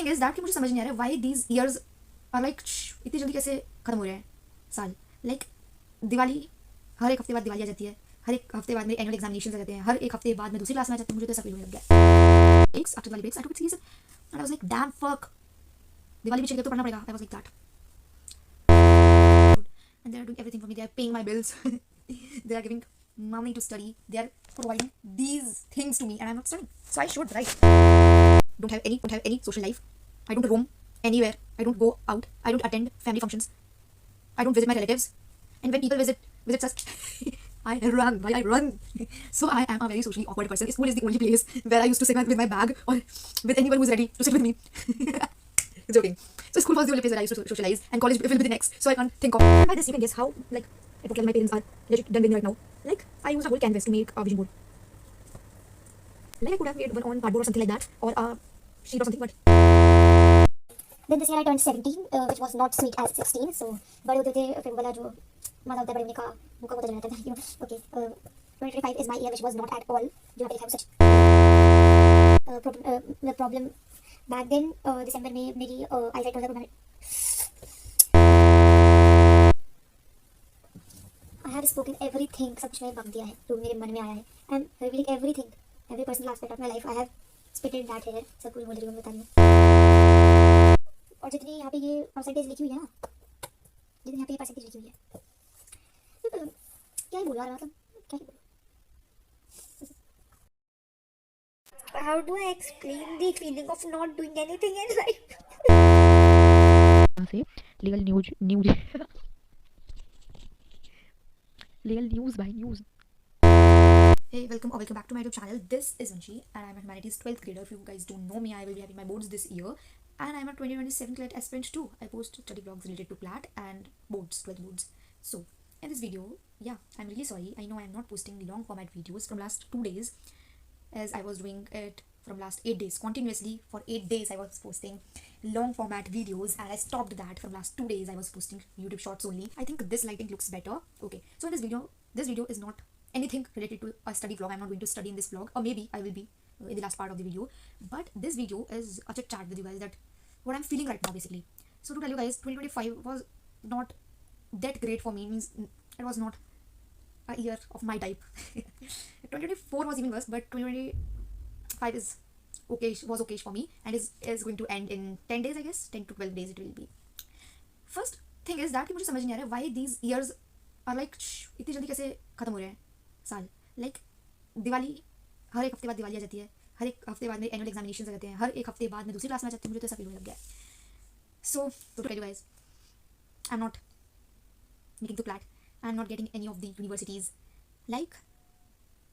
Thing is that कि मुझे समझ नहीं आ रहा है why these years are like इतनी जल्दी कैसे खत्म हो रहे हैं साल। लाइक दिवाली, हर एक हफ्ते बाद दिवाली आ जाती है, हर एक हफ्ते बाद मेरे एनुअल एग्जामिनेशन आ जाते हैं, हर एक हफ्ते बाद मैं दूसरी क्लास में आ जाती हूँ। मुझे तो ऐसा फील होने लग गया। Breaks after Diwali breaks I took it serious and I was like damn fuck, Diwali भी चल गया तो पढ़ना पड़ेगा। I was like that and they are doing everything for me. They are paying my bills. They are giving money to study. They are providing these things to me, and I'm not studying. So I should, right? Don't have any social life. I don't roam anywhere. I don't go out. I don't attend family functions. I don't visit my relatives. And when people visit us, I run. Why I run? So I am a very socially awkward person. School is the only place where I used to sit with my bag or with anyone who's ready to sit with me. Joking. So school was the only place where I used to socialize, and college will be the next. So I can't think of. And by this, you can guess how like my parents are legit done with me right now. Like I used a whole canvas to make a vision board. Like I could have made one on cardboard or something like that, or a sheet or something. But then this year I turned 17, which was not sweet as 16. So बड़े होते थे फिर वाला जो मजा होता है बड़े होने का वो कब होता जाता था, you know. Okay, 2025 is my year, which was not at all. Do not have such the problem. Back then, दिसंबर में मेरी आईसाइट वगैरह I have spoken everything, सब कुछ मैंने बक दिया है जो मेरे मन में आया है. I am revealing everything, every personal aspect of my life. I have spitted that here. सब कुछ बोल रही हूँ, बता रही हूँ. और जितनी यहाँ पे ये परसेंटेज लिखी हुई है ना, जितनी यहाँ पे ये परसेंटेज लिखी हुई है, क्या ही बोल रहा है, मतलब क्या ही बोल. How do I explain the feeling of not doing anything in life? से legal news legal news by news. Hey, welcome back to my YouTube channel. This is Vanshi and I'm a humanities 12th grader. If you guys don't know me, I will be having my boards this year and I'm a 2027 CLAT aspirant too. I post study vlogs related to CLAT and boards, 12th boards. So in this video, yeah, I'm really sorry. I know I'm not posting long format videos from last 2 days, as I was doing it from last 8 days continuously. For 8 days I was posting long format videos and I stopped that. From last 2 days I was posting YouTube shorts only. I think this lighting looks better. Okay, so in this video is not anything related to a study vlog. I'm not going to study in this vlog, or maybe I will be in the last part of the video, but this video is a chit chat with you guys, that what I'm feeling right now basically. So to tell you guys, 2025 was not that great for me. Means it was not a year of my type. 2024 was even worse, but 2025 is okay, was okay for me, and is going to end in 10 days, I guess. 10 to 12 days it will be. First thing is that कि मुझे समझ नहीं आ रहा है why these years are like इतनी जल्दी कैसे खत्म हो रहे हैं साल. Like दिवाली, हर एक हफ्ते बाद दिवाली आ जाती है, हर एक हफ्ते बाद मेरे एनुअल एग्जामिनेशन आ जाते हैं, हर एक हफ्ते बाद मैं दूसरी क्लास में आ जाती हूँ. मुझे तो ऐसा फील होने लग गया. So to tell you guys, I'm not making the CLAT. I'm not getting any of the universities. Like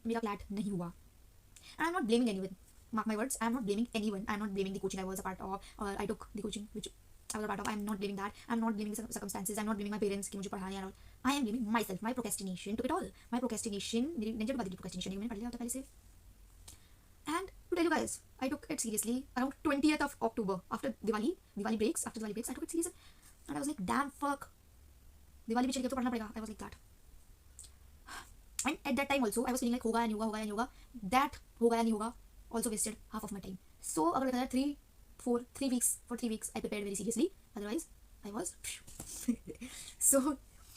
मेरा CLAT नहीं हुआ. And I'm not blaming anyone. Mark my words, I'm not blaming anyone. I'm not blaming the coaching I was a part of, or I took the coaching which I was a part of. I'm not blaming that. I'm not blaming the circumstances. I'm not blaming my parents कि मुझे पढ़ाने and all. I am blaming myself, my procrastination to it all. My procrastination, मेरी negative बात की procrastination मैंने पढ़ लिया होता पहले से. And to tell you guys, I took it seriously around 20th of October after Diwali breaks. After Diwali breaks, I took it seriously, and I was like, damn fuck, Diwali भी चल गया तो पढ़ना पड़ेगा. I was like that. And at that time also I was feeling like होगा या नहीं होगा. That होगा या नहीं होगा also wasted half of my time. So अगर देखा जाए 3 weeks I prepared very seriously. Otherwise I was so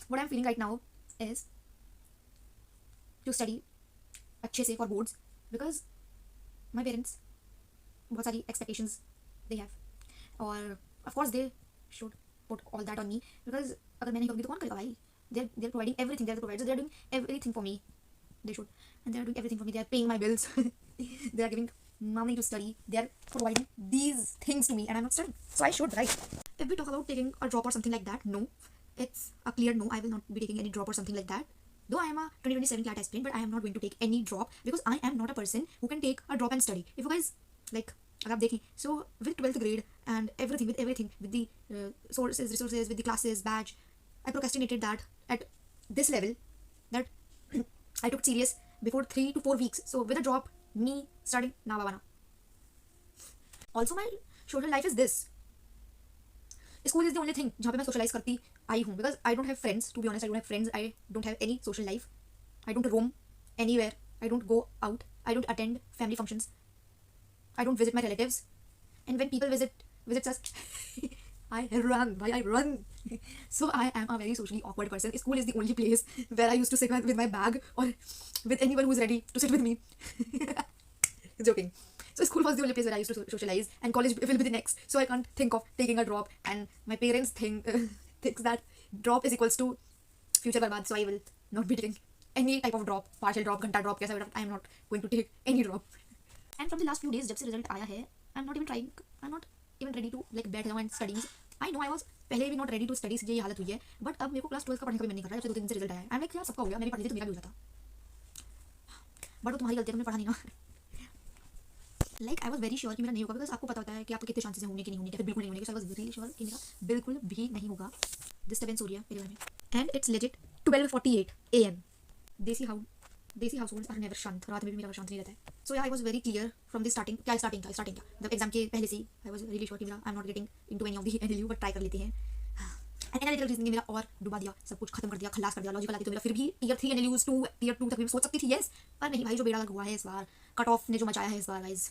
what I'm feeling right now is to study अच्छे से for boards, because my parents बहुत सारी expectations they have, और of course they should put all that on me, because अगर मैं नहीं करूँगी तो कौन करेगा भाई. They're providing everything. They're the providers. They're doing everything for me. They should, and they're doing everything for me. They're paying my bills. They're giving money to study. They're providing these things to me, and I'm not studying. So I should, right? If we talk about taking a drop or something like that, no, it's a clear no. I will not be taking any drop or something like that. Though I am a 2027 CLAT aspirant, but I am not going to take any drop, because I am not a person who can take a drop and study. If you guys like, अगर आप देखें, so with 12th grade and everything, with the resources, with the classes, badge, I procrastinated that at this level that I took it serious before 3 to 4 weeks. So with a drop, me studying, na babana. Also my social life is this. School is the only thing जहाँ पे मैं socialize करती आई हूँ, because I don't have friends. To be honest, I don't have friends. I don't have any social life. I don't roam anywhere. I don't go out. I don't attend family functions. I don't visit my relatives. And when people visit visits us, I run. Why I run? So I am a very socially awkward person. School is the only place where I used to sit with my bag or with anyone who's ready to sit with me. Joking. So school was the only place where I used to socialize, and college will be the next. So I can't think of taking a drop, and my parents thinks that drop is equals to future barbad. So I will not be taking any type of drop, partial drop, घंटा drop, कैसा भी I am not going to take any drop. And from the last few days, जब से result आया है, I'm not even ready to like बैठ जाऊँ and studies. I know I was पहले भी not ready to study, ये हालत हुई है, but अब मेरे को क्लास 12 का पढ़ने का भी मन नहीं कर रहा है जब से 2 दिन से रिजल्ट आया है. I'm like यार सबका हो गया, मैं भी पढ़ लेती तो मेरा भी हो जाता. बट वो तुम्हारी गलती है, तुमने पढ़ा नहीं ना. Like I was very sure कि मेरा नहीं होगा, बिकॉज आपको पता होता है कि आपको कितने चांसेस होंगे कि नहीं होंगे, या फिर बिल्कुल नहीं होंगे. सो आई वॉज रियली श्योर कि मेरा बिल्कुल भी नहीं होगा. डिस्टर्बेंस हो रही है मेरे घर में, and it's legit 12:48 AM. Desi households are never शांत. रात में भी मेरा शांत नहीं रहता है. So I was very clear from the starting जब एग्जाम के पहले से आई वॉज रियली श्योर कि मेरा I am not getting into any of the NLU, but try कर लेते हैं. एंड एनालिटिकल रीजनिंग मेरा और डुबा दिया, सब कुछ खत्म कर दिया, खलास कर दिया. लॉजिकल आती तो मेरा फिर भी टीयर 3 एनएलयूज टू टीयर 2 तक भी सोच सकती थी यस, पर नहीं भाई, जो बेड़ा हुआ है इस बार, कट ऑफ ने जो मचाया है इस बार गाइस,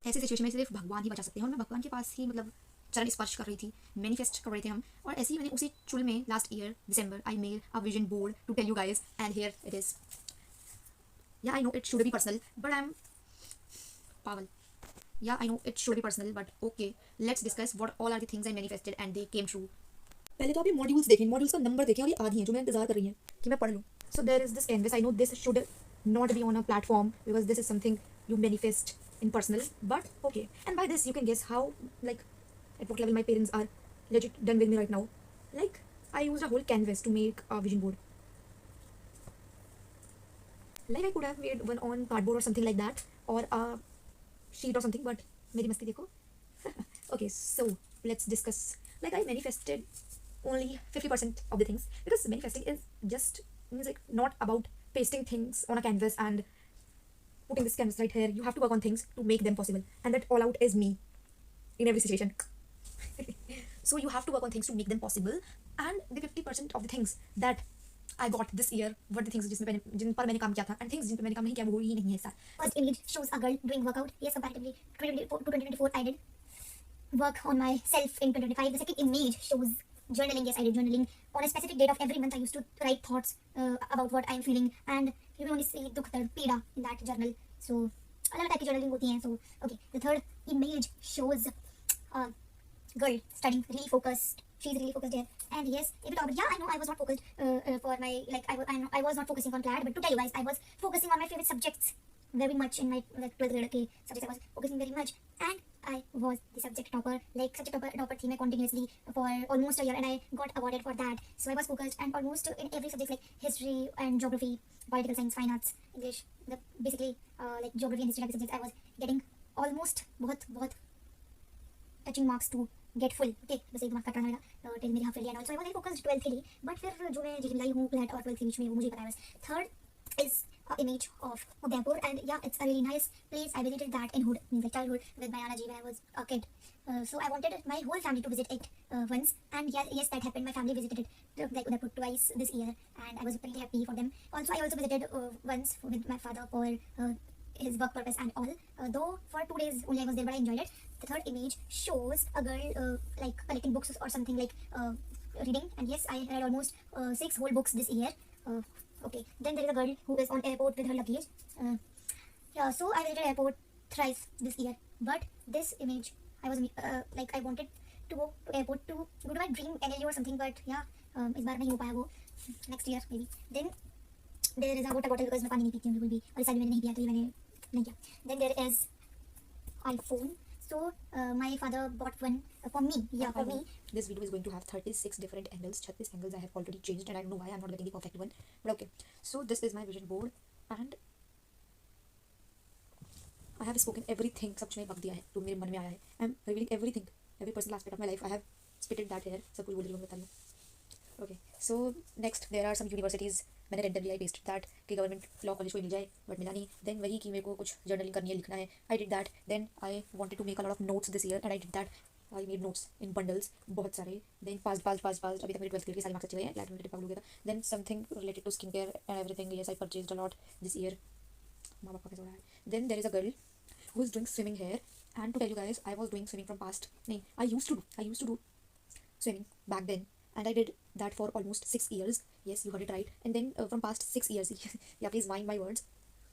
ऐसे सिचुएशन में सिर्फ भगवान ही बचा सकते हैं. और मैं भगवान के पास ही मतलब चरण स्पर्श कर रही थी, मैनिफेस्ट कर रहे थे हम. और ऐसे ही मैंने उसी चुल में लास्ट ईयर दिसंबर I made a vision board to tell you guys, and here it is. Yeah I know it should be personal but I am पागल. Yeah I know it should be personal but okay, let's discuss what all are the things I manifested and they came true. पहले तो आप ये modules देखें, modules का number देखें, और ये आधी हैं जो मैं इंतजार कर रही हैं कि मैं पढ़ लूँ. So there is this canvas. I know this should not be on a platform because this is something you manifest in personal, but okay. And by this you can guess how, like, at what level my parents are legit done with me right now. Like, I used a whole canvas to make a vision board. Like, I could have made one on cardboard or something like that, or a sheet or something, but meri masti dekho. Okay, so let's discuss. Like, I manifested only 50% of the things, because manifesting is just means like not about pasting things on a canvas and putting this canvas right here. You have to work on things to make them possible, and that all out is me in every situation. So you have to work on things to make them possible, and the 50% of the things that I got this year were the things जिन पर मैंने काम किया था, and things जिन पर मैंने काम नहीं किया वो ही नहीं है sir. First image shows a girl doing workout. Yes, comparatively 2024 to 2024, I did work on myself in 2025. The second image shows journaling. Yes, I did journaling. On a specific date of every month, I used to write thoughts about what I am feeling, and you will only see dukh dard peeda in that journal. So अलग type की journaling होती है. So okay, the third image shows a girl studying, really focused. She's really focused here. And yes, if you talk about, yeah, I know I was not focused for my, like, I was not focusing on CLAD, but to tell you guys, I was focusing on my favorite subjects very much in my, like, 12th grade के subjects. I was focusing very much, and I was the subject topper. Like, subject topper थी मैं continuously for almost a year, and I got awarded for that. So I was focused, and almost in every subject, like history and geography, political science, fine arts, English, basically like geography and history type subjects, I was getting almost बहुत touching marks to get full. Okay, बस एक marks कटना मेरा 10 मेरे half fail, and also I was very focused 12th के लिए. But फिर जो मैं जिसमें लाई हूँ CLAT और 12th के बीच में, वो मुझे पता है बस. Third is an image of Udaipur, and yeah, it's a really nice place. I visited that in like childhood with my Nana ji when I was a kid. So I wanted my whole family to visit it once, and yes, that happened. My family visited it like Udaipur twice this year, and I was really happy for them. Also, I also visited once with my father for his work purpose and all. Though for 2 days only I was there, but I enjoyed it. The third image shows a girl like collecting books or something, like reading, and yes, I read almost 6 whole books this year. Okay, then there is a girl who is on airport with her luggage. Yeah, so I visited airport thrice this year, but this image I was like, I wanted to go to airport to go to my dream NLU or something, but yeah, इस बार नहीं हो पाया वो, next year maybe. Then there is a water bottle because मैं पानी नहीं पीती हूँ बिल्कुल भी, और इस साल मैंने नहीं पिया तो ये मैंने नहीं किया. Then there is iPhone. So my father bought one for me. Yeah, for me. This video is going to have 36 different angles. 36 angles I have already changed, and I don't know why I'm not getting the perfect one. But okay. So this is my vision board, and I have spoken everything. सब कुछ मैंने बक दिया है, जो मेरे मन में आया है. I'm revealing everything, every personal aspect of my life. I have spitted that here. सब कुछ बोल रही हूँ, बता दूँ. Okay. So next there are some universities. मैंने randomly I pasted that कि गवर्नमेंट लॉ कॉलेज को मिल जाए, बट मिला नहीं. देन वही कि मेरे को कुछ जर्नलिंग करनी है, लिखना है. I did that. Then I wanted to make a lot of notes this year, and I did that. I made notes in bundles बहुत सारे. देन पास अभी तक मेरे 12th के सारे मार्क्स अच्छे गए हैं. क्लास में पागल हो गया था. Then something related to skin care and everything. Yes, I purchased a lot this year. माँ बाप का कैसा हो रहा है. Then there is a girl who is doing swimming here, And to tell you guys, I was doing swimming from past. No, I used to do swimming back then, and I did that for almost 6 years. Yes, you heard it right. And then from past 6 years, yeah, please mind my words.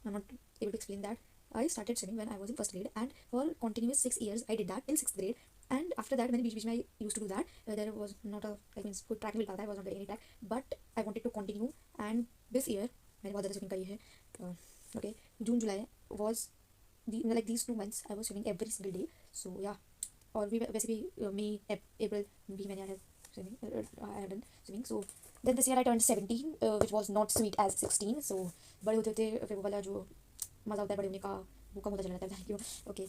I'm not able to explain that. I started swimming when I was in first grade, and for continuous 6 years, I did that till sixth grade. And after that, मैंने बीच में I used to do that. There was not a like means कोई track मिल पाता था. I was not getting any track, but I wanted to continue. And this year, मैंने बहुत ज़्यादा swimming करी है. Okay, June July was like these 2 months I was swimming every single day. So yeah, और भी वैसे भी May April भी मैंने I have done swimming. So then this year I turned 17, which was not sweet as 16. So बड़े होते होते फिर वो वाला जो मज़ा होता है बड़े होने का वो कम होता चला जाता है. Thank you. Okay,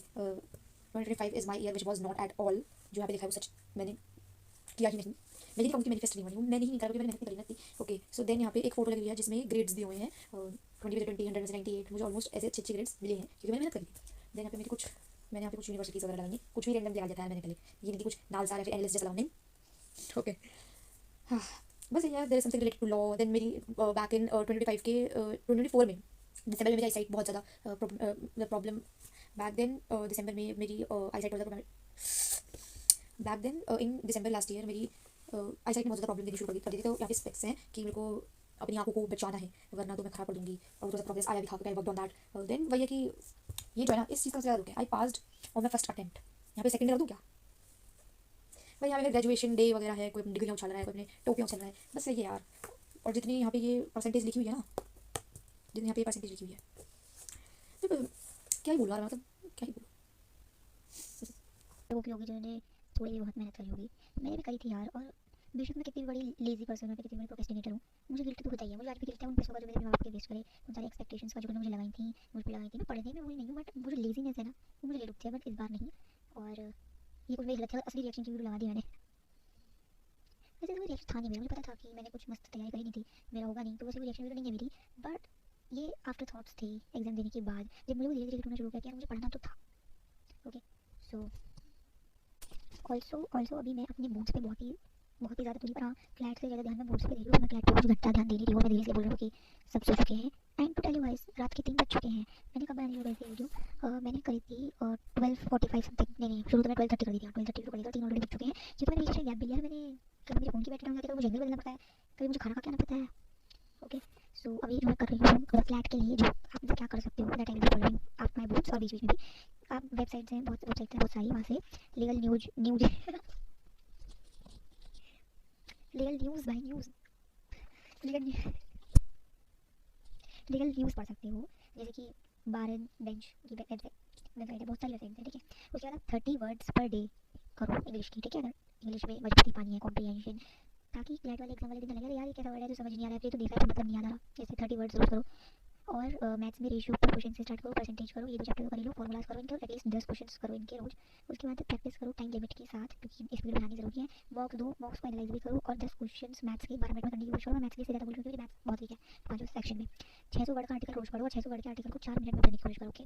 2025 is my year which was not at all. जो यहाँ पे लिखा है वो सच मैंने किया ही नहीं. मैं नहीं कहूँगी मैनिफेस्ट नहीं हुई, मैंने ही नहीं करा क्योंकि मैंने मेहनत नहीं करी थी. ओके, सो देन यहाँ पे एक फोटो लगी हुई है जिसमें ग्रेड्स दिए हुए हैं 20 20 100 98. मुझे ऑलमोस्ट ऐसे अच्छे ग्रेड्स मिले हैं क्योंकि मैंने मेहनत करी थी. देन यहाँ पे मेरी कुछ मैंने यहाँ पे कुछ यूनिवर्सिटीज़ वगैरह डालेंगे. कुछ भी रैंडम दिया जाता है मैंने पहले. ये नहीं कि कुछ नालसार या फिर एनालिस्ट जैसा नहीं. ओके, हाँ बस यार there is something related to law. Then मेरी बैक इन 2025 के 2024 में दिसंबर में मेरी आईसाइट बहुत ज़्यादा प्रॉब्लम. बैक देन दिसंबर में मेरी आईसाइट बहुत back then in December last year मेरी आईसाइट में बहुत ज़्यादा प्रॉब्लम देनी शुरू कर दी. तो यहाँ पे स्पेक्स हैं कि मेरे को अपनी आँखों को बचाना है वरना तो मैं खराब कर दूँगी. और थोड़ा सा प्रोग्रेस आया भी था, I worked on that. Then वही है कि ये जो है ना इस चीज़ का ज़्यादा रुक है. I passed on my first attempt. यहाँ पे सेकंड कर दूँ क्या भाई. यहाँ पे ग्रेजुएशन डे वगैरह है, कोई डिग्री उछाल रहा है, कोई अपने टोपियाँ उछल रहा है. बस यही है यार. और जितनी यहाँ पे ये परसेंटेज लिखी हुई है ना, जितनी यहाँ पे परसेंटेज लिखी हुई है, तो क्या ही बोलूँ यार, मतलब क्या ही बोलूँ. लोगों की होगी जिन्होंने थोड़ी भी बहुत मेहनत करी होगी. मैंने भी करी थी यार. और बेशक मैं कितनी भी बड़ी लेजी पर्सन हूँ, कितनी बड़ी प्रोक्रेस्टिनेटर हूँ, मुझे गिल्ट तो होता ही है. मुझे आज भी गिल्ट है उन पैसों का जो मेरे माँ बाप के वेस्ट करे, उन सारी एक्सपेक्टेशंस का जो मुझे लगाई थी, मुझ पर लगाई थी. मैं पढ़ने में वही नहीं हूँ, बट वो जो लेजीनेस है ना वो मुझे गिल्ट है. बट इस बार नहीं. और ये कुछ मेरी गलत है. असली रिएक्शन की वीडियो लगा दी मैंने. वैसे तो रिएक्शन था नहीं मेरा. मुझे पता था कि मैंने कुछ मस्त तैयारी करी नहीं थी, मेरा होगा नहीं, तो वैसे रिएक्शन वीडियो नहीं है मेरी. बट ये आफ्टर थॉट्स थे एग्जाम देने के बाद, जब मुझे धीरे धीरे होना शुरू किया. मुझे पढ़ना तो था. ओके, सो ऑल्सो अभी मैं अपने बोर्ड्स पे बहुत ही ज़्यादा दूरी पर. हाँ, क्लैट से ज़्यादा ध्यान मैं बोर्ड्स पे दे रही हूँ. मैं क्लैट पे कुछ घंटा ध्यान दे रही हूँ. मैं धीरे से बोल रही हूँ कि सब सो चुके हैं. And to tell you guys, रात के 3 बज चुके हैं. मैंने कब बनाई वैसे वीडियो मैंने करी थी 12:45 समथिंग. नहीं, शुरू तो मैं 12:30 कर दी थी. 12:30 शुरू कर दी थी. 3 ऑलरेडी बज चुके हैं क्योंकि मैंने बीच में गैप भी लिया. मैंने कभी मेरे फ़ोन की बैटरी डाउन जाती है तो मुझे जंगल बदलना पड़ता है, कभी मुझे खाना खा के आना पड़ता है. ओके, सो अभी जो मैं कर रही हूँ फ्लैट के लिए, जो आप क्या कर सकते हो that I will be following आप माई बोर्ड्स. और बीच में भी आप वेबसाइट्स हैं, बहुत वेबसाइट्स हैं बहुत सारी. वहाँ से लीगल न्यूज़ लीगल न्यूज़ पढ़ सकते हो. जैसे कि बार एंड बेंच की वेबसाइट है, बहुत सारी वेबसाइट है. ठीक है, उसके बाद आप 30 वर्ड्स पर डे करो इंग्लिश की. ठीक है, अगर इंग्लिश में मजबूती पानी है, कॉम्प्रीहेंशन, ताकि क्लैट वाले एग्जाम वाले दिन लगे यार ये कैसा वर्ड है जो समझ नहीं आ रहा है, फिर तो देखा है मतलब नहीं आ रहा. जैसे 30 वर्ड्स रोज करो. और मैथ्स में रेशियो प्रोपोर्शन से स्टार्ट करो, परसेंटेज करो, ये 2 चैप्टर कर लो. फॉर्मूलाज करो इनके, एटलीस्ट 10 क्वेश्चंस करो इनके रोज. उसके बाद प्रैक्टिस करो टाइम लिमिट के साथ क्योंकि इस वीडियो बनानी जरूरी है. मॉक्स दो, मॉक्स को एनालाइज भी करो. और 10 क्वेश्चंस मैथ्स के 12 मिनट में करने की कोशिश करो. मैथ्स के लिए ज़्यादा बोल रही हूँ क्योंकि मैथ्स बहुत वीक है 5 सेक्शन में. 600 वर्ड का आर्टिकल रोज पढ़ो और 600 वर्ड के आर्टिकल को 4 मिनट में पढ़ने की कोशिश करो. ओके,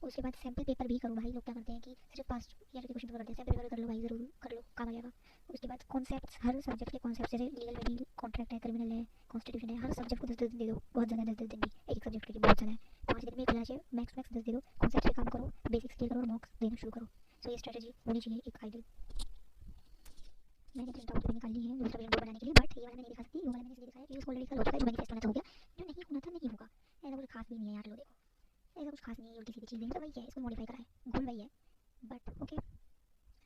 उसके बाद सैम्पल पेपर भी करो. भाई लोग क्या करते हैं कि सिर्फ पास्ट ईयर के क्वेश्चन करते हैं. सैम्पल पेपर कर लो भाई, जरूर कर लो, काम आ जाएगा. उसके बाद कॉन्सेप्ट्स, हर सब्जेक्ट के कॉन्सेप्ट, जैसे लीगल मेडिकल, कॉन्ट्रैक्ट है, क्रिमिनल है, कॉन्स्टिट्यूशन है, हर सब्जेक्ट को 10 दिन दे दो. बहुत ज़्यादा 10 दिन भी एक सब्जेक्ट के लिए बहुत ज़्यादा है. 5 दिन में खुलना चाहिए. मैक्स 10 दे दो. कॉन्सेप्ट पे काम करो, बेसिक्स क्लियर करो और मॉक्स देना शुरू करो. सो ये स्ट्रेटजी होनी चाहिए एक आइडियल. मैंने प्रिंट आउट भी निकाली है दूसरा विजन बोर्ड बनाने के लिए. बट ये वाला मैं नहीं दिखा सकती. वो वाला मैंने इसलिए दिखाया कि उसको ऑलरेडी कल हो चुका है. जो मैनिफेस्ट होना था हो गया, जो नहीं होना था नहीं होगा. ऐसा कुछ खास भी नहीं है यार. लो देखो, ऐसा कुछ खास नहीं है. उल्टी सीधी चीज़ें सब वही है, इसको मॉडिफाई करा है, गोल वही है. बट ओके,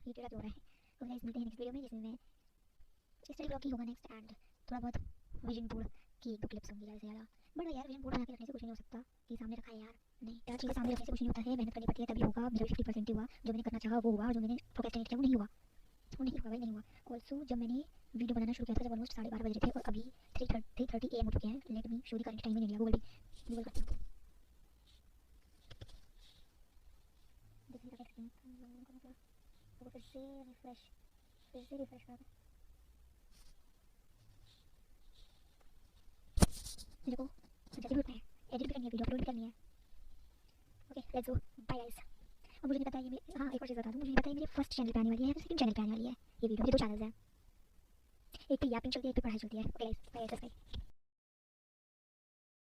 ये तेरा हो रहा है. तो गाइस मिलते हैं नेक्स्ट वीडियो में जिसमें मैं स्टडी ब्लॉग ही होगा नेक्स्ट. एंड थोड़ा बहुत विजन बोर्ड की 2 क्लिप्स होंगी ज़्यादा. बट यार विजन बोर्ड बना के रखने से कुछ नहीं हो सकता कि सामने रखा है यार. नहीं, यार चीज़ें सामने रखने से कुछ नहीं होता है. मेहनत करनी पड़ती है तभी होगा. मेरा 50% हुआ. जो मैंने करना चाहा वो हुआ. जो मैंने प्रोक्रेस्टिनेट किया वो नहीं हुआ. वो नहीं हुआ भाई, नहीं हुआ. ऑल्सो जब मैंने वीडियो बनाना शुरू किया था जब ऑलमोस्ट 12:30 बज रहे थे और अभी 3:30 AM हो चुके हैं. Let me show the current time in India. Google करते हैं. फिर से रिफ्रेश कर देखो. जल्दी उठना है, एडिट भी करनी है, वीडियो अपलोड भी करनी है. Okay, let's go. Bye guys. अब मुझे नहीं पता ये हाँ एक और चीज़ बता दूँ. मुझे नहीं पता ये मेरे फर्स्ट चैनल पे आने वाली है या सेकंड चैनल पे आने वाली है ये वीडियो. ये 2 चैनल्स हैं. एक पे यापिंग चलती है, एक पे पढ़ाई चलती है. Okay guys, bye guys.